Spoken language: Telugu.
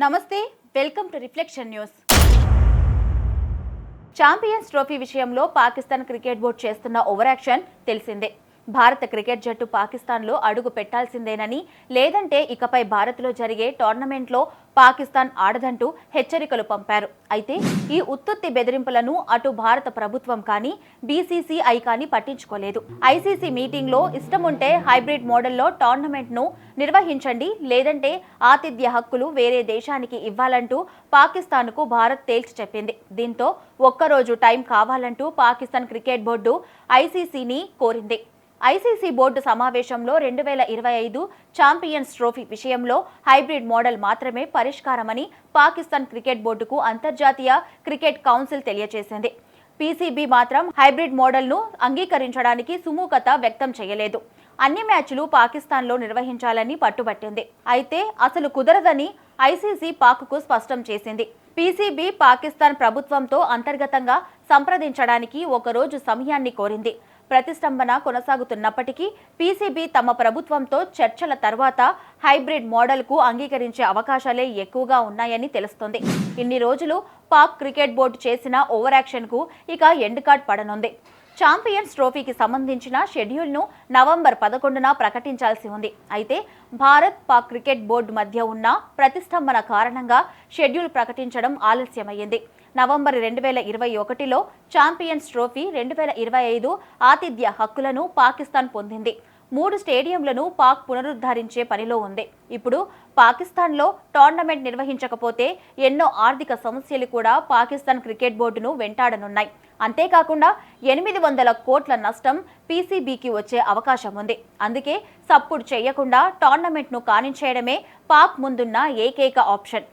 నమస్తే, welcome to reflection news. Champions trophy విషయంలో పాకిస్తాన్ క్రికెట్ బోర్డు చేస్తున్న ఓవర్ యాక్షన్ తెలిసిందే. భారత క్రికెట్ జట్టు పాకిస్తాన్లో అడుగు పెట్టాల్సిందేనని, లేదంటే ఇకపై భారత్లో జరిగే టోర్నమెంట్లో పాకిస్తాన్ ఆడదంటూ హెచ్చరికలు పంపారు. అయితే ఈ ఉత్తుత్తి బెదిరింపులను అటు భారత ప్రభుత్వం కానీ బీసీసీఐ కానీ పట్టించుకోలేదు. ఐసీసీ మీటింగ్లో ఇష్టముంటే హైబ్రిడ్ మోడల్లో టోర్నమెంట్ను నిర్వహించండి, లేదంటే ఆతిథ్య హక్కులు వేరే దేశానికి ఇవ్వాలంటూ పాకిస్తాన్కు భారత్ తేల్చి చెప్పింది. దీంతో ఒక్కరోజు టైం కావాలంటూ పాకిస్తాన్ క్రికెట్ బోర్డు ఐసీసీని కోరింది. ఐసీసీ బోర్డు సమావేశంలో 2025 ఛాంపియన్స్ ట్రోఫీ విషయంలో హైబ్రిడ్ మోడల్ మాత్రమే పరిష్కారమని పాకిస్తాన్ క్రికెట్ బోర్డుకు అంతర్జాతీయ క్రికెట్ కౌన్సిల్ తెలియజేసింది. పీసీబీ మాత్రం హైబ్రిడ్ మోడల్ను అంగీకరించడానికి సుముఖత వ్యక్తం చేయలేదు. అన్ని మ్యాచ్లు పాకిస్తాన్లో నిర్వహించాలని పట్టుబట్టింది. అయితే అసలు కుదరదని ఐసీసీ పాక్కు స్పష్టం చేసింది. పీసీబీ పాకిస్తాన్ ప్రభుత్వంతో అంతర్గతంగా సంప్రదించడానికి ఒకరోజు సమయాన్ని కోరింది. ప్రతిష్టంభన కొనసాగుతున్నప్పటికీ పీసీబీ తమ ప్రభుత్వంతో చర్చల తర్వాత హైబ్రిడ్ మోడల్కు అంగీకరించే అవకాశాలే ఎక్కువగా ఉన్నాయని తెలుస్తోంది. ఇన్ని రోజులు పాక్ క్రికెట్ బోర్డు చేసిన ఓవర్ యాక్షన్కు ఇక ఎండ్ కార్డ్ పడనుంది. ఛాంపియన్స్ ట్రోఫీకి సంబంధించిన షెడ్యూల్ను నవంబర్ 11న ప్రకటించాల్సి ఉంది. అయితే భారత్ పాక్ క్రికెట్ బోర్డు మధ్య ఉన్న ప్రతిష్టంభన కారణంగా షెడ్యూల్ ప్రకటించడం ఆలస్యమైంది. నవంబర్ 2021లో ఛాంపియన్స్ ట్రోఫీ 2025 ఆతిథ్య హక్కులను పాకిస్తాన్ పొందింది. 3 స్టేడియంలను పాక్ పునరుద్ధరించే పనిలో ఉంది. ఇప్పుడు పాకిస్తాన్లో టోర్నమెంట్ నిర్వహించకపోతే ఎన్నో ఆర్థిక సమస్యలు కూడా పాకిస్తాన్ క్రికెట్ బోర్డును వెంటాడనున్నాయి. అంతేకాకుండా 800 కోట్ల నష్టం పీసీబీకి వచ్చే అవకాశం ఉంది. అందుకే సప్పుడు చేయకుండా టోర్నమెంట్ను కానించేయడమే పాక్ ముందున్న ఏకైక ఆప్షన్.